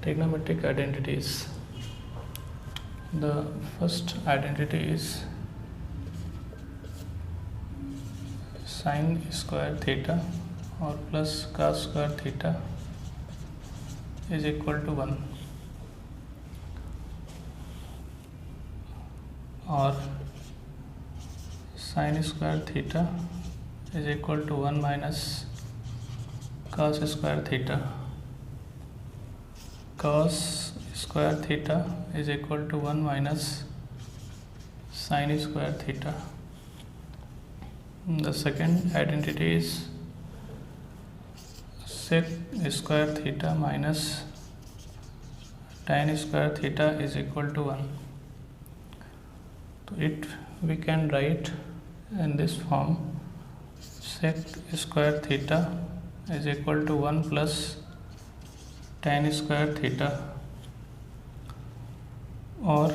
Trigonometric identities. The first identity is sin square theta or plus cos square theta is equal to 1, or sin square theta is equal to 1 minus cos square theta. Cos square theta is equal to 1 minus sin square theta. The second identity is sec square theta minus tan square theta is equal to 1. So it we can write in this form: sec square theta is equal to 1 plus tan square theta, or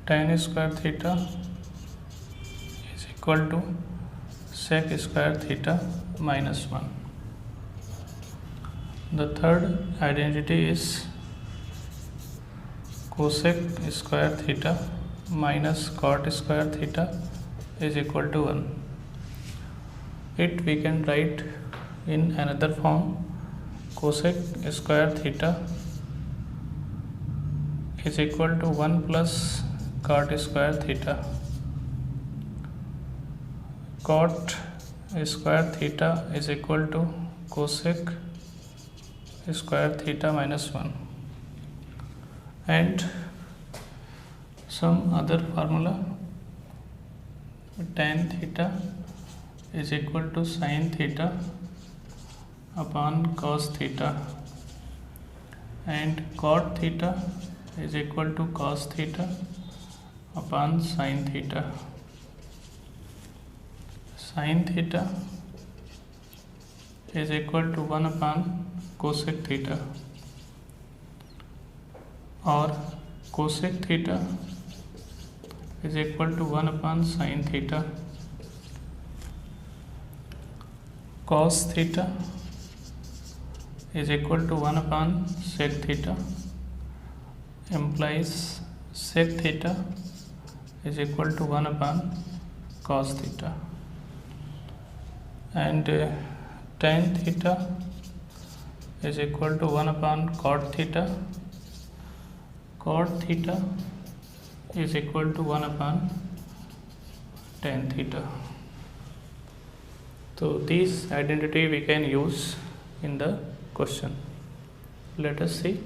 tan square theta is equal to sec square theta minus 1. The third identity is cosec square theta minus cot square theta is equal to 1. It we can write in another form: cosec square theta is equal to 1 plus cot square theta. Cot square theta is equal to cosec square theta minus 1, and some other formula: tan theta is equal to sin theta upon cos theta, and cot theta is equal to cos theta upon sin theta. Sin theta is equal to 1 upon cosec theta, or cosec theta is equal to 1 upon sin theta. Cos theta is equal to 1 upon sec theta, implies sec theta is equal to 1 upon cos theta, and tan theta is equal to 1 upon cot theta. Cot theta is equal to 1 upon tan theta. So these identity we can use in the question. Let us see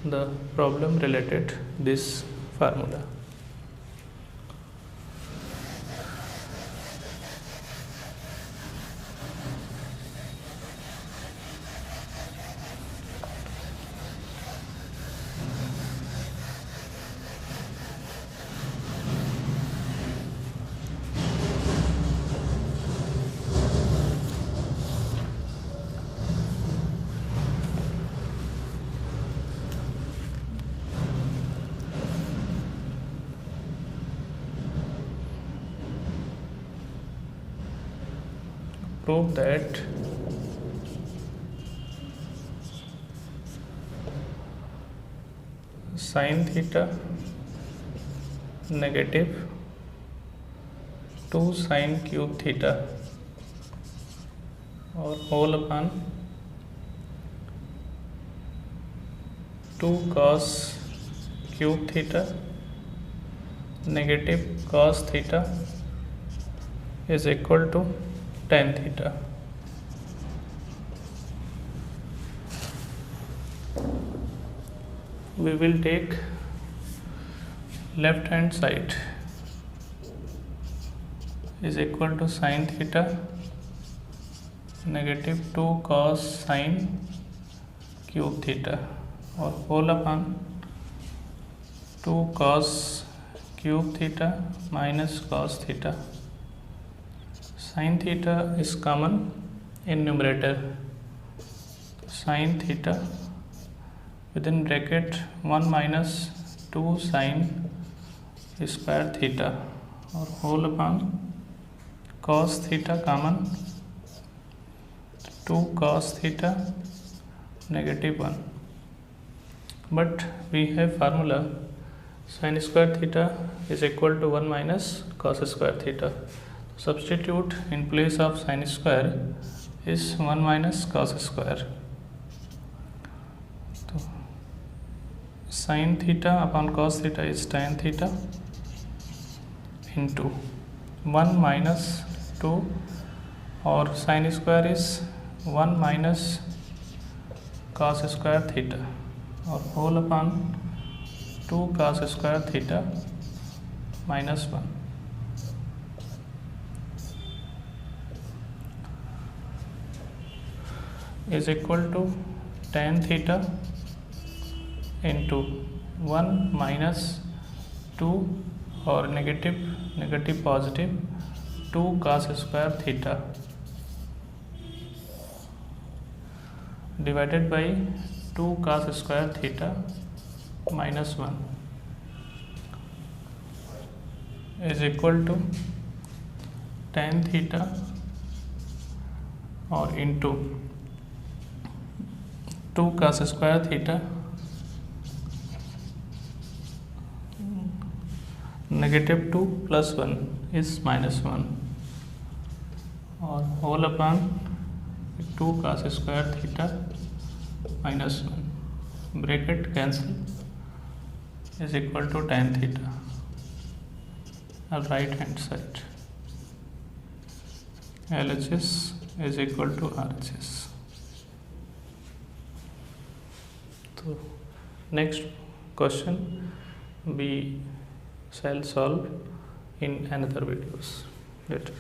the problem related this formula. Prove that sin theta negative 2 sin cube theta, or whole upon 2 cos cube theta negative cos theta is equal to tan theta. We will take left hand side is equal to sin theta negative 2 cos sin cube theta, or whole upon 2 cos cube theta minus cos theta. Sin theta is common in numerator. Sin theta within bracket 1 minus 2 sin square theta, or whole upon cos theta common, 2 cos theta -1, but we have formula sin square theta is equal to 1 minus cos square theta. Substitute in place of sin square is 1 minus cos square. So sin theta upon cos theta is tan theta into 1 minus 2, or sin square is 1 minus cos square theta, or whole upon 2 cos square theta minus 1. Is equal to tan theta into 1 minus 2, or negative positive 2 cos square theta divided by 2 cos square theta minus 1 is equal to tan theta, or into 2 cos square theta -2 plus 1 is -1, or whole upon 2 cos square theta minus 1, bracket cancel, is equal to tan theta on right hand side. LHS is equal to RHS. So next question we shall solve in another videos later.